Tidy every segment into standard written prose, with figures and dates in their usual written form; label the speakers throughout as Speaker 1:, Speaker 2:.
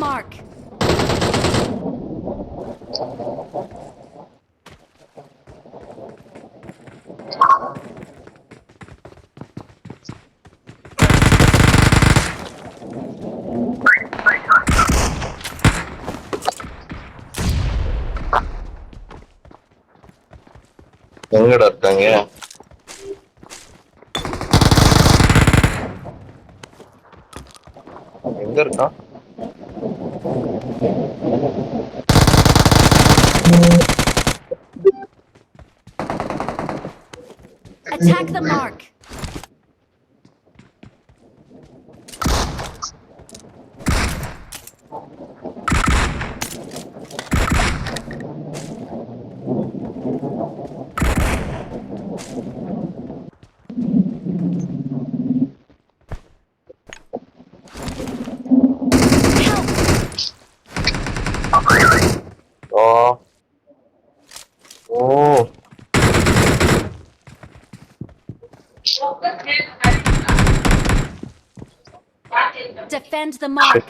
Speaker 1: mark.
Speaker 2: எங்கடா இருக்காங்க? எங்க இருக்கான்?
Speaker 1: Attack the mark.
Speaker 2: Oh. Oh.
Speaker 1: Defend the mark.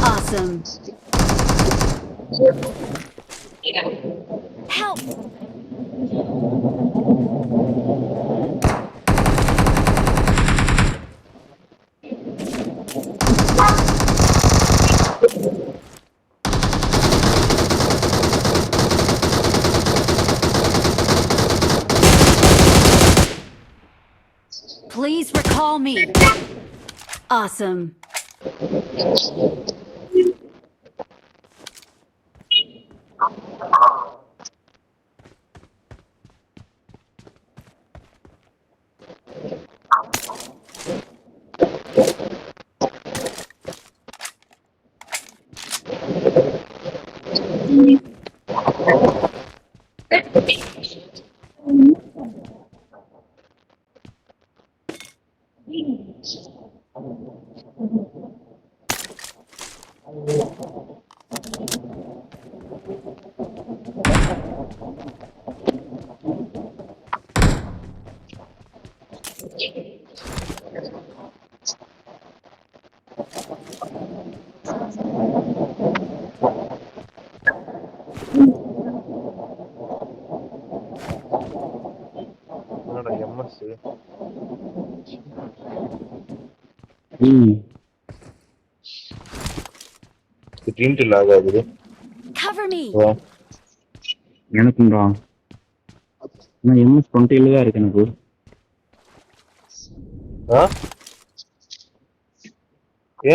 Speaker 1: Awesome. Help! Please recall me. Awesome.
Speaker 2: என்னடா எம்எஸ்? திடீர்னு லாக் ஆகுது.
Speaker 1: Cover me.
Speaker 3: எனக்கும்டா. நான் எம்எஸ் 20 தான் இருக்கு எனக்கு.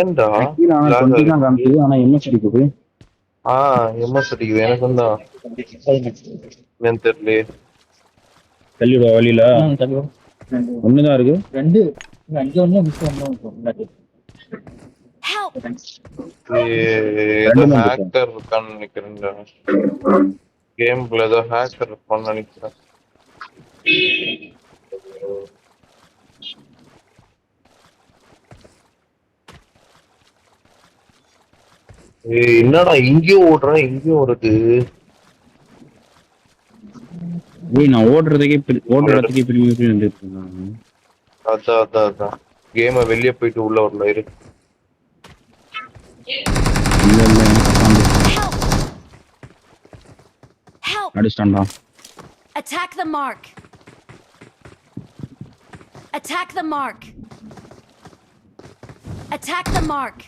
Speaker 2: ஏன்டா
Speaker 3: ஆனா 20 தான் காமிக்குது, ஆனா எம்எஸ் அடிக்குது.
Speaker 2: எம்எஸ் அடிக்குது எனக்கும் தான். ஏன் தெரியல.
Speaker 3: தள்ளிவிடுவா வழியில ஒண்ணுதான் இருக்கு. 2 அங்க ஒண்ணு மிஸ் பண்ணோம்.
Speaker 1: Help!
Speaker 2: ஏதோ ஹேக்கர் இருக்கான்னு நினைக்கிறேன்டா. கேம்ல ஏதோ ஹேக்கர் இருப்பான்னு நினைக்கிறேன். என்னடா இங்கேயும் ஓடுறேன் இங்கேயும் ஓடுது.
Speaker 3: நான் ஓடுறதுக்கே திரும்பி வந்துருக்கேன்.
Speaker 2: அதான் கேம வெளியே போயிட்டு உள்ள வரல இருக்கு.
Speaker 3: அடிச்சான்டா.
Speaker 1: Attack the mark. Attack the mark. Attack the mark.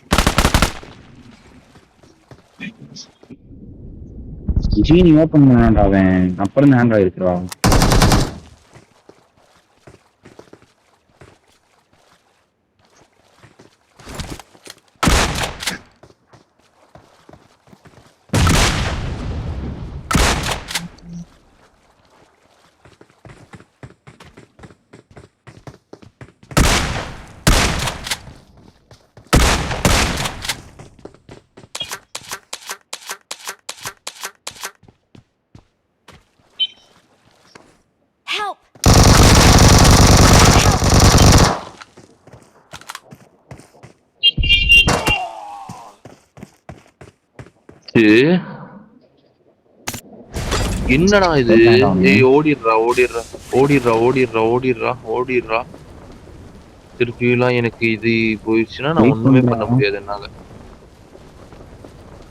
Speaker 3: ஜீனி ஓபன் பண்ணான்டா அவன். அப்புறம் ஹேண்ட் ஆயிருக்குறா.
Speaker 2: என்னடா இது?
Speaker 3: போட்டான்டா அவனு.
Speaker 2: ஏய் ஓடிடுறா ஓடிடுறா ஓடிடுறா ஓடிடுறா ஓடிடுறா ஓடிடுறா. திருப்பிலாம் எனக்கு இது போயிடுச்சுன்னா நான்
Speaker 3: வெயிட்
Speaker 2: ஒண்ணுமே பண்ண
Speaker 3: பண்றா.
Speaker 2: முடியாது என்னால.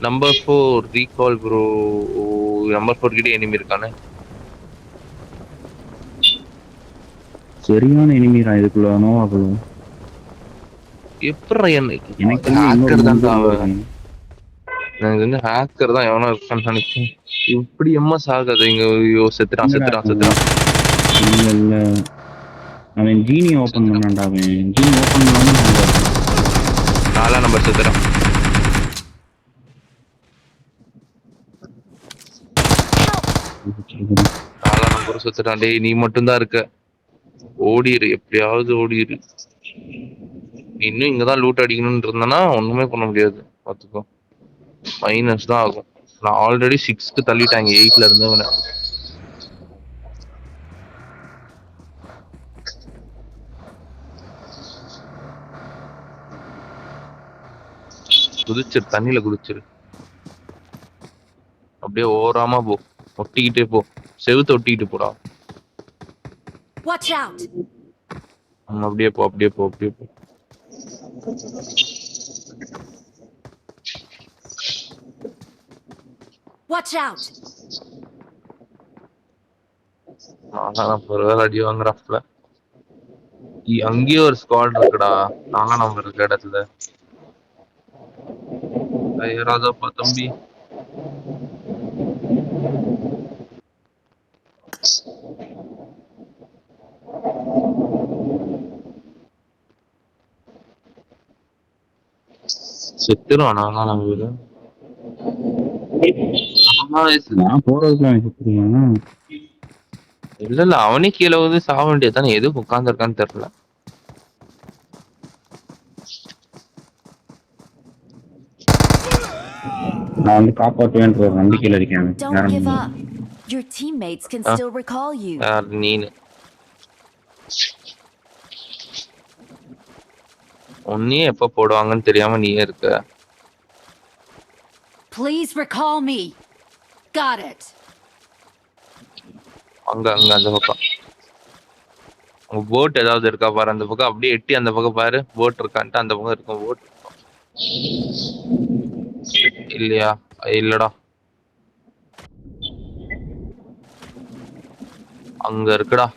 Speaker 2: Number 4 recall bro. நம்பர் 4 கிட்ட எனிமி இருக்கானே.
Speaker 3: சரியான எனிமிடா இதுக்குள்ள நோவாக்குள்ள.
Speaker 2: எப்படா
Speaker 3: எனக்கு தெரிஞ்சு இன்னொரு
Speaker 2: ஹேக்கர்
Speaker 3: 3
Speaker 2: தான்டா
Speaker 3: பேர் உள்ள
Speaker 2: அவன்.
Speaker 3: இருக்காங்க.
Speaker 2: எனக்கு வந்து ஹேக்கர் தான் எவனோ இருக்கான்னு நினைச்சேன். இப்படி எம்எஸ் ஆகாது இங்க. ஐயோ செத்துட்டான்
Speaker 3: இல்லடா
Speaker 2: செத்துட்டான் செத்துட்டான்.
Speaker 3: இல்ல இல்ல அவன் ஜீனி ஓபன்
Speaker 2: செத்துட்டான்.
Speaker 3: பண்ணான்டா. அவன் ஜீனி ஓபன் பண்ணாம நாங்க இருக்கோம்.
Speaker 2: 4ஆம் நம்பர் செத்துட்டான்.
Speaker 1: Help!
Speaker 2: 4ஆம் நம்பர் செத்துட்டான். டேய் நீ மட்டும்தான் இருக்க. ஓடிரு எப்படியாவது ஓடிரு. இன்னும் இங்கதான் லூட் அடிக்கணும்னு இருந்தனா ஒண்ணுமே பண்ண முடியாது. பாத்துக்கோ மைனஸ் தான் ஆகும். நான் ஆல்ரெடி 6க்கு தள்ளிட்டாங்க 8ல இருந்தவன. குதிச்சிரு தண்ணியில குதிச்சிரு. அப்படியே ஓராம போ. ஒட்டிக்கிட்டே போ. செவுத்த ஒட்டிக்கிட்டு போடா.
Speaker 1: Watch out!
Speaker 2: அப்படியே போ அப்படியே போ அப்படியே போ.
Speaker 1: Watch out!
Speaker 2: நான் ஒரு வேலை அடி வாங்குறாப்ல. அங்கேயே ஒரு ஸ்குவாட் இருக்குடா. 4ஆம் நம்பர் இருக்க இடத்துல. ராஜாப்பா தம்பி. செத்துருவான் 4ஆம் நம்பர்.
Speaker 3: நான் போறதுக்குள்ள அவன் சுத்துறியான்.
Speaker 2: இல்ல இல்ல அவனே கீழே வந்து சாக வேண்டியதுதானே. எதுக்கு உட்காந்துருக்கான்னு தெரியல.
Speaker 3: நான் வந்து காப்பாற்றுவேன்ற ஒரு நம்பிக்கையில இருக்கேன்.
Speaker 1: Don't give up. Your teammates can still recall you.
Speaker 2: யார் நீனு? உன்னையே எப்ப போடுவாங்கன்னு தெரியாம நீயே இருக்க.
Speaker 1: Please recall me. Got it.
Speaker 2: அங்க அங்க அந்த பக்கம் உங்க போட் ஏதாவது இருக்கா பாரு. அந்த பக்கம் அப்படியே எட்டி அந்த பக்கம் பாரு. போட் இருக்கான்ட்டு அந்த பக்கம் இருக்கும் போட். இல்லையா? இல்லடா அங்க இருக்குடா.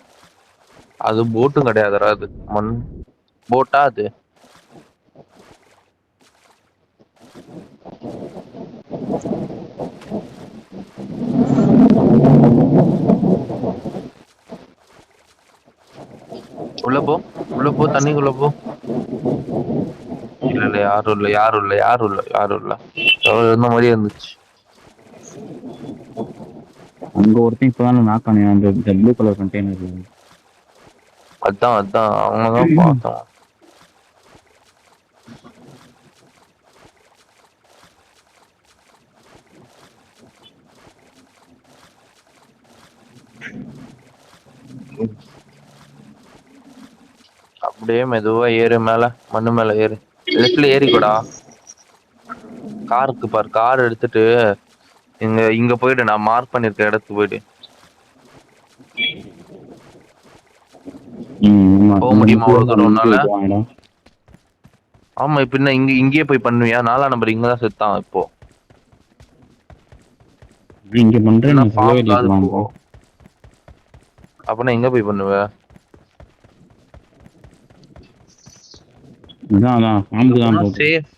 Speaker 2: அது போட்டும் கிடையாதுடா. அது மண் போட்டா அது. உள்ள போ உள்ள போ தண்ணிக்குள்ள போ. இல்ல இல்ல யாரும் இல்ல யாரும் இல்ல யாரும் இல்ல யாரும் இல்ல. இருந்த மாதிரியே இருந்துச்சு.
Speaker 3: அங்க ஒருத்தன் இப்பதான் நாக்கானே அந்த ப்ளூ கலர் கண்டெய்னர்.
Speaker 2: அதான் அதான் அவனதான் பார்த்தோம். அப்படியே மெதுவா ஏறு. மேல மண்ணு மேல ஏறு. லெஃப்ட்ல ஏறிக்கூடா. காருக்கு பாரு. கார் எடுத்துட்டு இங்க இங்க போயிடு. நான் மார்க் பண்ணிருக்க இடத்துக்கு போயிடு. போக முடியுமா அவ்வளவு தூரம் உன்னால? ஆமா இப்ப என்ன இங்கேயே போய் பண்ணுவியா? 4ஆம் நம்பர் இங்கதான் செத்தான் இப்போ.
Speaker 3: இங்க பண்றேன்.
Speaker 2: அப்பனா எங்க போய் பண்ணுவ? சேஃப்.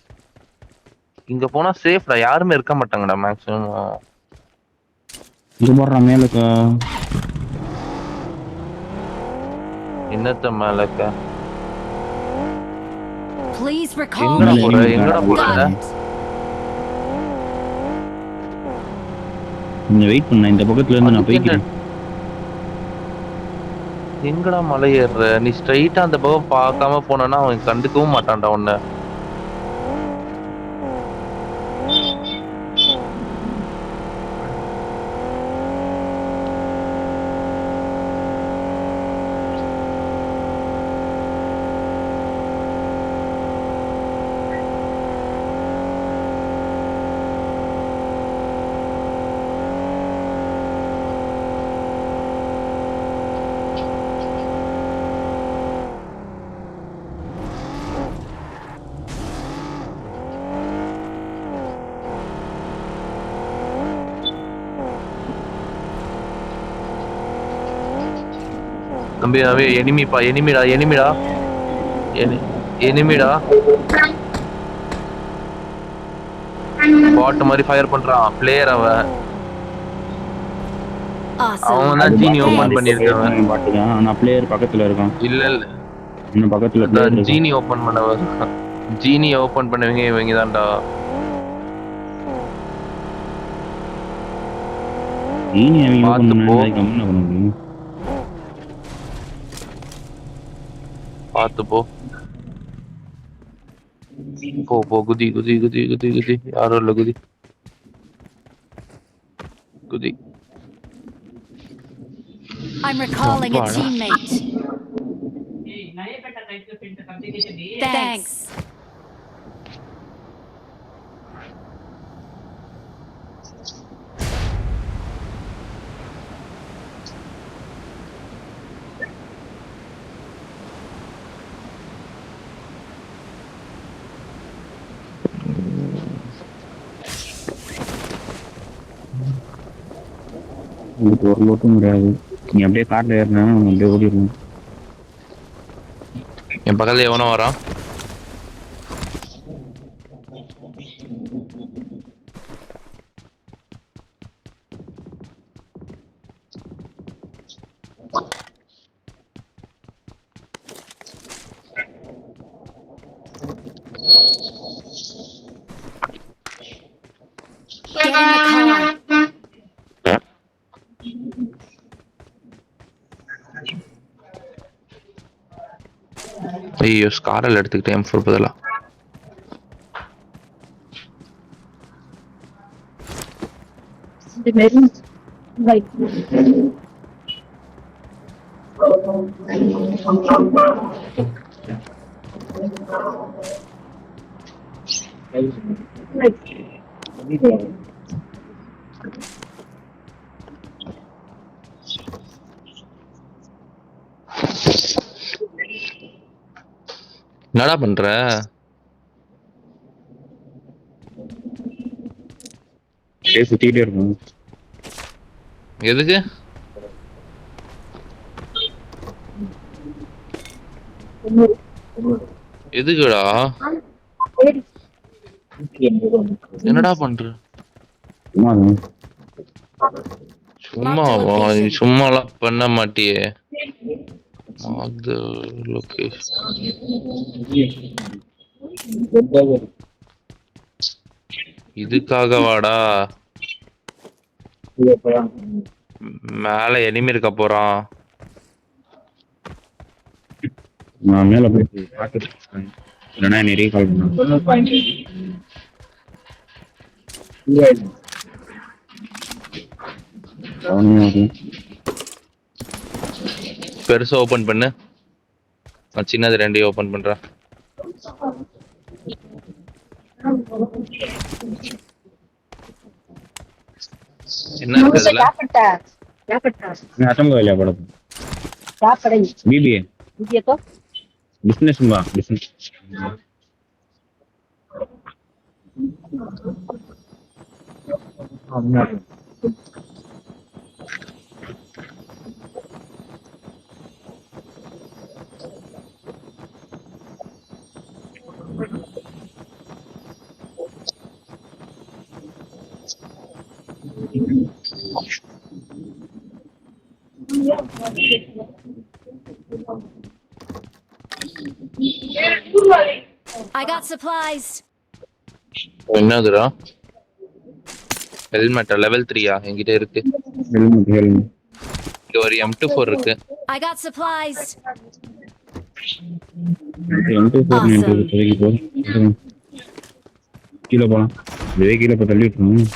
Speaker 2: இங்க போனா சேஃப்டா. யாருமே இருக்க மாட்டாங்கடா மேக்ஸிமம்.
Speaker 3: இது போடுற மேலுக்கா
Speaker 2: என்னத்த மேலக்க?
Speaker 1: Please recall
Speaker 2: எங்கடா
Speaker 1: me.
Speaker 2: போற? எங்கடா போற?
Speaker 1: Got it.
Speaker 3: நீங்க வெயிட் பண்ண. இந்த பக்கத்துல இருந்து நான் போய்க்கிறேன்.
Speaker 2: எங்கடா மலை ஏறுற? நீ ஸ்ட்ரைட்டா அந்த பக்கம் பார்க்காம போனா அவன் கண்டுக்கவும் மாட்டான்டா உன்னை. தம்பி தம்பி எனிமிடா எனிமிடா பாட் மாதிரி ஃபயர் பண்றான் பிளேயர் அவன்
Speaker 1: Awesome.
Speaker 2: தான் ஜீனி ஓபன்
Speaker 1: Thanks.
Speaker 2: பண்ணிருக்கான்
Speaker 3: பாட்டுதான் ஆனா பிளேயர் பக்கத்துல இருக்கான்.
Speaker 2: இல்ல
Speaker 3: இன்னும் பக்கத்துல பிளேயர் இருக்கான்.
Speaker 2: ஜீனி ஓபன் பண்ணவர் ஜீனி ஓபன் பண்ணவங்க இவங்க தான்டா.
Speaker 3: ஜீனி அவங்க
Speaker 2: பார்த்து
Speaker 3: ஓபன்
Speaker 2: போ.
Speaker 3: பண்ணா கம்மி பண்ண முடியும்.
Speaker 2: பார்த்து போ போ குதி யாரும் இல்ல குதி
Speaker 1: I'm recalling a
Speaker 2: Appada.
Speaker 1: teammate. Thanks.
Speaker 3: உங்களுக்கு ஒரு லோட்டும் கிடையாது. நீ அப்படியே கார்ல ஏறினா அப்படியே ஓடிடணும்.
Speaker 2: என் பக்கத்துல எவனோ வரான்.
Speaker 1: Get in the car.
Speaker 2: ஐயோ ஸ்காரல் எடுத்துக்கிட்டேன் M4 பதிலா. என்னடா பண்ற?
Speaker 3: அப்படியே சுத்திக்கிட்டே இருக்கும்.
Speaker 2: எதுக்கு? எதுக்குடா? என்னடா பண்ற? சும்மாவா? சும்மாலாம் பண்ண மாட்டியே. அது லொகேஷன் இதுக்காக வாடா. மேல எனிமி இருக்க போறான்.
Speaker 3: நான் மேல போய் பார்த்துட்டு இல்லைன்னா நிறைய கால் பண்ணேன்.
Speaker 2: பெருசா ஓபன் பண்ணு. நான் சின்னது ரெண்டையும் ஓபன் பண்றேன். என்ன இருக்கு அதுல?
Speaker 3: खत्म हो गया पड़ा
Speaker 4: क्या पढ़ेंगे
Speaker 3: बीबीए
Speaker 4: ये तो
Speaker 3: बिजनेस हुआ बिजनेस
Speaker 1: I got supplies.
Speaker 2: என்னதுடா? ஹெல்மெட் லெவல் 3யா என்கிட்ட இருக்கு.
Speaker 3: हेलमेट हेलमेट
Speaker 2: இங்க ஒரு M24 இருக்கு.
Speaker 1: I got supplies.
Speaker 3: M24 நின்று தூக்கி போ கீழ போலாம் இதே கீழ போ தள்ளி விட்டுரும்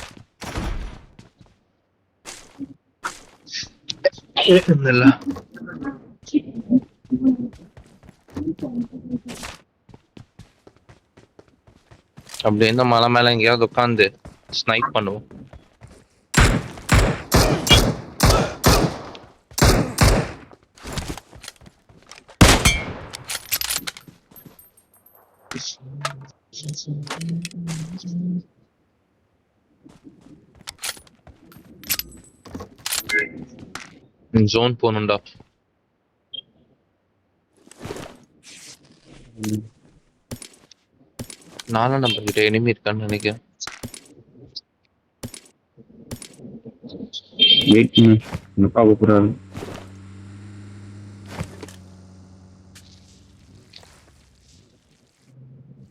Speaker 2: இல்ல அப்படி இந்த மலை மேல எங்கேயாவது உட்காந்து ஸ்னைப் பண்ணுவோம். ஜோன் போகணும்டா. 4 நம்பர் கிட்ட எனிமி இருக்கான்னு நினைக்கிறேன்.
Speaker 3: வெயிட் பண்ணு, எங்க அப்பா கூப்பிடுறாரு.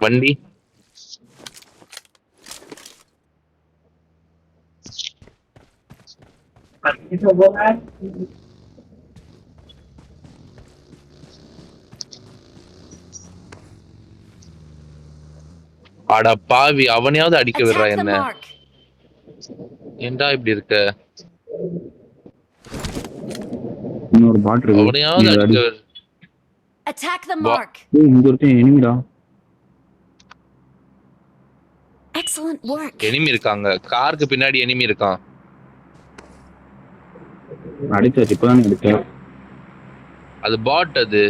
Speaker 2: வண்டி அட பாவி, அவனையாவது அடிக்க விடுறா
Speaker 1: Attack the
Speaker 2: என்ன?
Speaker 1: mark.
Speaker 2: ஏன்டா இப்படி இருக்க?
Speaker 3: இன்னொரு பாட் இருக்கு,
Speaker 2: அவனையாவது
Speaker 3: நீ அதை அடி.
Speaker 2: அடிக்க
Speaker 1: Attack the
Speaker 2: Wa-
Speaker 1: mark.
Speaker 3: ஏய், இங்க ஒருத்தன் எனிமிடா.
Speaker 1: Excellent work.
Speaker 2: எனிமி இருக்காங்க, காருக்கு பின்னாடி எனிமி இருக்கான்.
Speaker 3: அடிச்சாச்சு, இப்பதானே அடிச்சேன்.
Speaker 2: அது பாட் அது.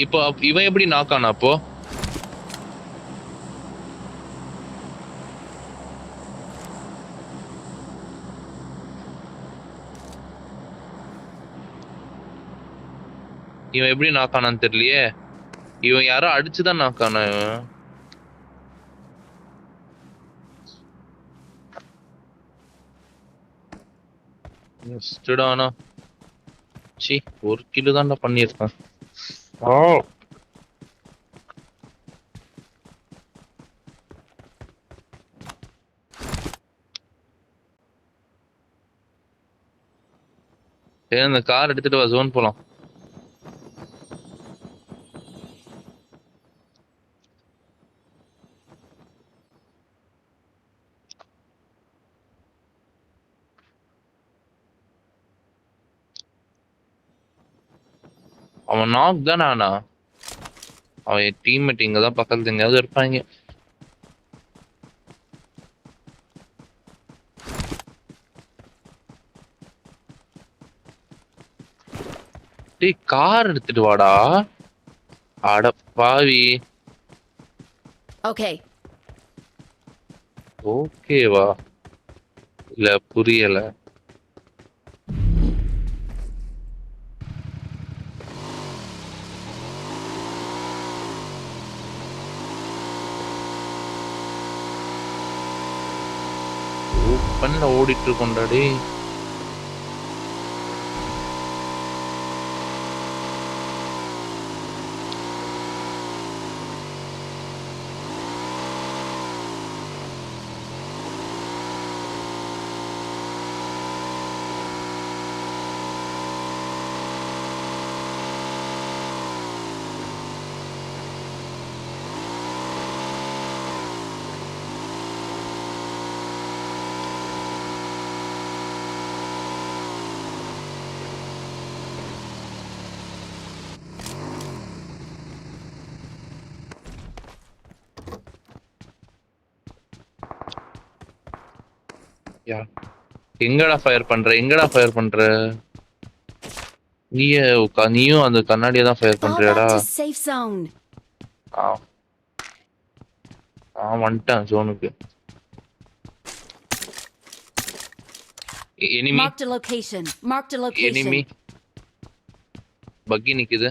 Speaker 2: இப்போ இவன் எப்படி நாக் ஆனா அப்போ? இவன் எப்படி நாக் ஆனான்னு தெரியலையே. இவன் யாரோ அடிச்சுதான் நாக் ஆனா இவன். ஆனா சி 1 கிலோ தான்டா பண்ணியிருக்கான். ஓ சரி, அந்த கார் எடுத்துட்டு வா, ஜோன் போலாம். அவன் நாக் தானே ஆனா. அவன் டீம்மேட் இங்கதான் பக்கத்துல எங்கேயாவது இருப்பாங்க. டேய், கார் எடுத்துட்டு வாடா. அட பாவி.
Speaker 1: Okay.
Speaker 2: ஓகேவா? இல்ல புரியல. ஓப்பன்ல ஓடிட்டு இருக்கோம்டாடி. யா, எங்கடா ஃபயர் பண்ற? நீயும் அந்த கண்ணாடியை தான் fire
Speaker 1: Fall
Speaker 2: பண்றியாடா?
Speaker 1: back to safe zone.
Speaker 2: ஆ வந்துட்டேன் ஜோனுக்கு. Enemy
Speaker 1: Marked a location. Marked a location.
Speaker 2: Enemy பக்கி நிக்குது.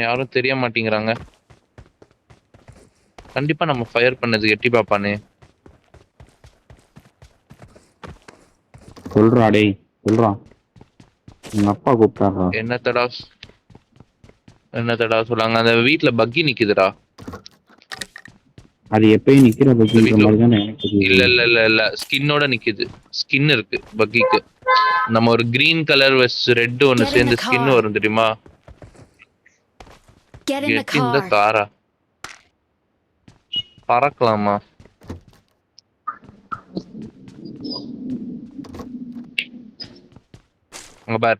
Speaker 2: யாரும் தெரிய மாட்டேங்கிறாங்க. கண்டிப்பா நம்ம ஃபயர் பண்ணது எட்டி பாப்பானே.
Speaker 3: சொல்றா டேய், சொல்றா. எங்க அப்பா கூப்பிட்டாரா.
Speaker 2: என்னத்தடா சொல்லாங்க. அந்த வீட்டுல பக்கி நிக்குதுடா.
Speaker 3: அது எப்பயும் நிக்கிற பக்கின்ற மாதிரி தானே எனக்கு
Speaker 2: இல்ல
Speaker 3: தெரியுது.
Speaker 2: இல்ல இல்ல இல்ல ஸ்கின்னோட நிக்குது. ஸ்கின் இருக்கு பக்கிக்கு. நம்ம ஒரு கிரீன் கலர் வெஸ் ரெட் ஒன்னு
Speaker 1: Get in
Speaker 2: சேர்ந்து
Speaker 1: the
Speaker 2: ஸ்கின்
Speaker 1: car.
Speaker 2: வரும் தெரியுமா?
Speaker 1: Get in the
Speaker 2: கெட் இந்த
Speaker 1: car.
Speaker 2: காரா பறக்கலாமா? அங்க பார்.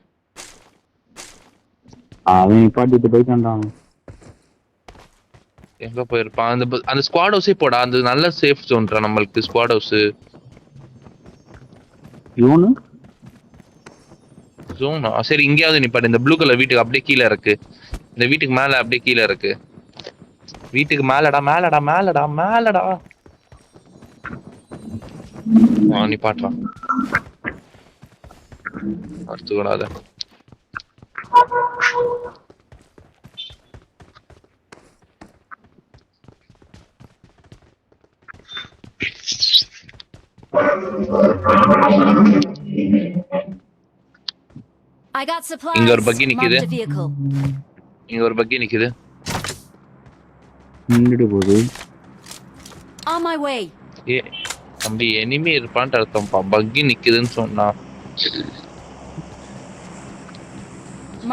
Speaker 3: அவன் நிப்பாட்டிட்டு போயிட்டான்டான்.
Speaker 2: எங்க போயிருப்பான்? அந்த ஸ்குவாட் ஹவுஸே போடா. அந்த நல்ல சேஃப் ஜோன்ரா நம்மளுக்கு ஸ்குவாட் ஹவுஸ்.
Speaker 3: இவனு
Speaker 2: ஜோனா? சரி, இங்கேயாவது நிப்பாடு. இந்த ப்ளூ கலர் வீட்டுக்கு அப்படியே கீழே இருக்கு. இந்த வீட்டுக்கு மேல அப்படியே கீழே இருக்கு. வீட்டுக்கு மேலடா. நீ பாட்டுறான் அடுத்து கூடாத.
Speaker 1: I got supplies.
Speaker 2: இங்க ஒரு buggy நிக்குது.
Speaker 1: Marked a vehicle.
Speaker 2: இங்க ஒரு பக்கி நிக்குது.
Speaker 3: நின்றுட்டு போகுது.
Speaker 1: On my way.
Speaker 2: ஏ தம்பி எனிமி இருப்பான்ட்டு அர்த்தம்ப்பா. பக்கி நிக்குதுன்னு சொன்னா.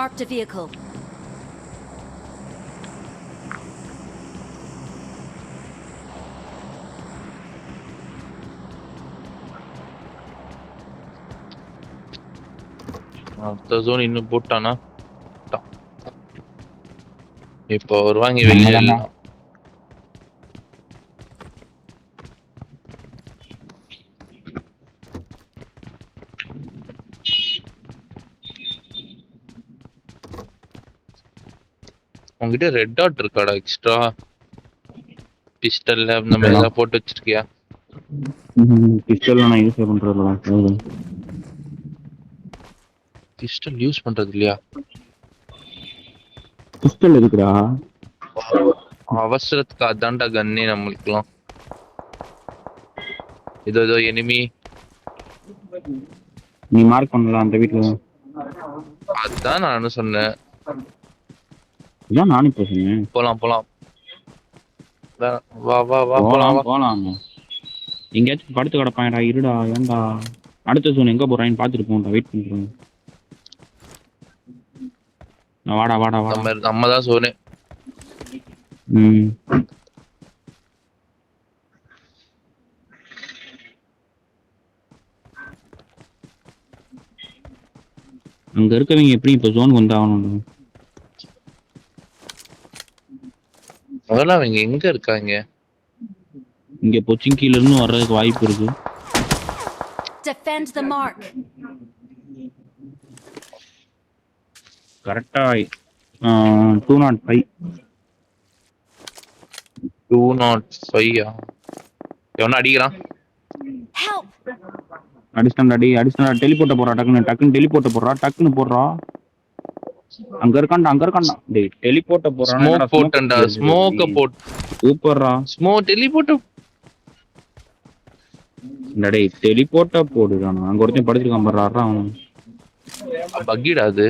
Speaker 1: Marked a vehicle.
Speaker 2: அடுத்த ஜோன் இன்னும் போட்டானா? இப்போ வருவாங்க வெளியே. உங்ககிட்ட ரெட் டாட் இருக்காடா எக்ஸ்ட்ரா? பிஸ்டல்ல அந்த மாதிரி ஏதாவது போட்டு வச்சிருக்கியா?
Speaker 3: பிஸ்டல் நான் யூஸ் பண்றதுல.
Speaker 2: பிஸ்டல் யூஸ் பண்றது இல்லையா?
Speaker 3: பிஸ்டல் இருக்குடா.
Speaker 2: அவசரத்துக்கு அதான்டா கன்னே நம்மளுக்குலாம். இதோ எனிமி.
Speaker 3: நீ மார்க் பண்ணல அந்த வீட்டுல.
Speaker 2: அதான் நானும் சொன்னேன்.
Speaker 3: இதான் நானும் இப்போ சொன்னேன்.
Speaker 2: போலாம் வா வா வா போலாம்
Speaker 3: போலாம். எங்கேயாச்சும் படுத்து கிடப்பாங்கடா. இருடா ஏன்டா அடுத்த ஜோன் எங்க போறான்னு பாத்துட்டு போண்டா. வெயிட் பண்றேன். வாடா
Speaker 2: நம்ம தான் சோனே.
Speaker 3: அங்க இருக்கவங்க எப்படி இப்ப ஜோன் வந்தாகணும்?
Speaker 2: முதல்ல அவங்க எங்க இருக்காங்க?
Speaker 3: இங்க பொச்சிங்கில இருந்து வர்றதுக்கு வாய்ப்பு இருக்கு.
Speaker 1: Defend the mark.
Speaker 3: கரெக்டா 205.
Speaker 2: 205 எவனா அடிக்கிறான்?
Speaker 1: Help.
Speaker 3: அடிஸ்டன்டா டெலிபோர்ட் போறா. டக்குன்னு டெலிபோர்ட் போறா. டக்குன்னு போடுறா. அங்க இருக்கான்டா. டேய் டெலிபோர்ட் போறானே.
Speaker 2: ஸ்மோக் போட்டண்டா. ஸ்மோக்க போட்.
Speaker 3: சூப்பர்ரா.
Speaker 2: டெலிபோர்ட்.
Speaker 3: டேய் டெலிபோர்ட் போடுறானா? அங்க ஒருத்தன் படுத்துட்டான் பாறா. அவன்
Speaker 2: பக்கிடா அது.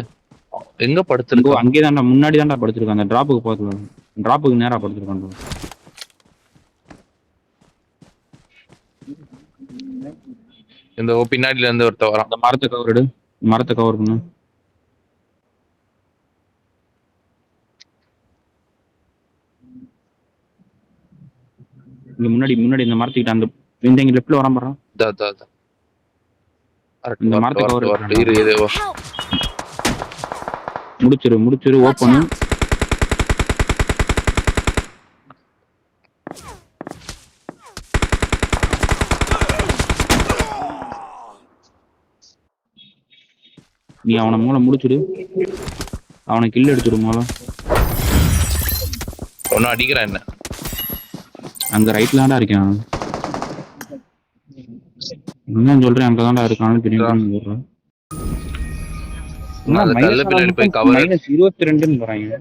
Speaker 2: எங்க படுத்துறான்?
Speaker 3: அங்கே தான்டா முன்னாடி தான்டா படுத்துறான். அந்த டிராப்புக்கு பக்கத்துல. டிராப்புக்கு நேரா படுத்துறான்.
Speaker 2: இந்த பின்னாடில இருந்து ஒருத்த வரான்.
Speaker 3: அந்த மரத்தை கவர் பண்ணு. இங்க முன்னாடி இந்த மரத்துக்கிட்ட அந்த இங்க லெஃப்ட்ல வரான் பாறா. இந்த மரத்தை கவர் முடிச்சிரு ஓபன். நீ அவனை மூல முடிச்சிடு. அவனை கில் எடுத்துடு மூல.
Speaker 2: ஒன்னும் அடிக்கிறான் என்ன?
Speaker 3: அங்க ரைட்ல தான்டா இருக்கான். என்ன சொல்றேன்? அங்க தான்டா இருக்கான்னு தெரியும். -22 போறாங்க.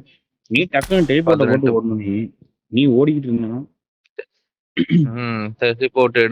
Speaker 3: நீ டக்குன்னு டெலிபோர்ட் போட்டு ஓடணும். நீ ஓடிக்கிட்டு இருந்தா
Speaker 2: போட்டு